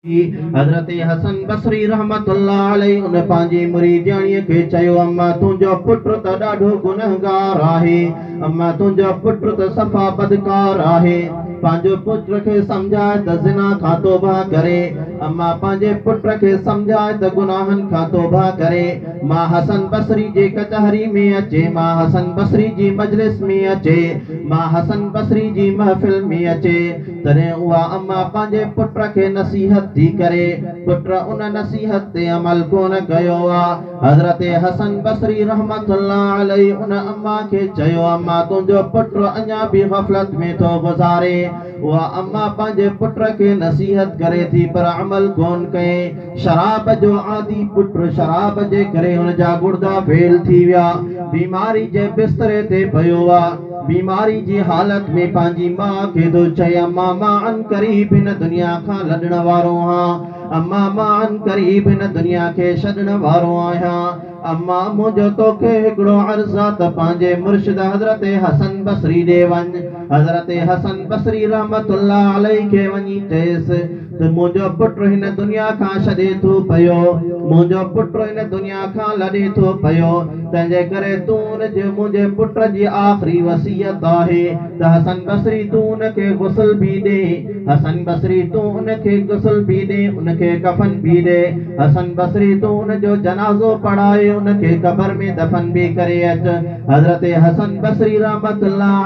हज़रत हसन बसरी रहमतुल्लाह अलैहि उन पंहिंजी मुरीदियाणीअ खे चयो, अम्मा तुंहिंजो पुटु त ॾाढो गुनहगार आहे, अम्मा तुंहिंजो पुटु त सफ़ा बदकार आहे। पंहिंजो पुट खे सम्झाए त ज़िना खां तौबा करे, अम्मा पंहिंजे पुट खे सम्झाए त गुनाहनि खां तौबा करे। मां हसन बसरी जे कचहरी में अचे, मां हसन बसरी जी मजलिस में अचे, मां हसन बसरी जी महफ़िल में अचे, तॾहिं उहा अम्मा पंहिंजे पुट खे नसीहत थी करे, पुट उन नसीहत ते अमल कोन कयो आहे। हज़रत हसन बसरी रहमतुल्लाह अलैहि उन अम्मा खे चयो, अम्मा तुंहिंजो पुट अञा बि गफ़लत में थो गुज़ारे। उहा अम्मा पंहिंजे पुट खे नसीहत करे थी पर अमल कोन कए। शराब जो आदि पुट, शराब जे करे हुन जा गुर्दा फेल थी विया, बीमारी जे बिस्तरे ते पियो आहे। बीमारी जी हालत में पंहिंजी माउ खे थो चए, अम्मा मां अन क़रीब हिन दुनिया खां लॾण वारो आहियां, अम्मा मां अन क़रीब हिन दुनिया खे छॾण वारो आहियां। अम्मा मुंहिंजो तोखे हिकिड़ो अर्ज़ु आहे त पंहिंजे मुर्शिद हज़रत हसन बसरी ॾे वञ। हज़रत हसन बसरी रहमतुल्लाह अलैहि खे वञी चयसि त मुंहिंजो पुटु हिन दुनिया खां छॾे थो पियो, मुंहिंजो पुटु हिन दुनिया खां लॾे थो पियो, तंहिंजे करे तूं मुंहिंजे पुट जी आख़िरी वसीयत आहे त हसन बसरी तूं उनखे गुस्ल बि ॾे, हसन बसरी तूं उनखे गुस्ल बि ॾे, उनखे कफन बि ॾे, हसन बसरी तूं उनजो जनाज़ो पढ़ाए, उनखे क़ब्र में दफ़न बि करे अच। हज़रत हसन बसरी रहमतुल्लाह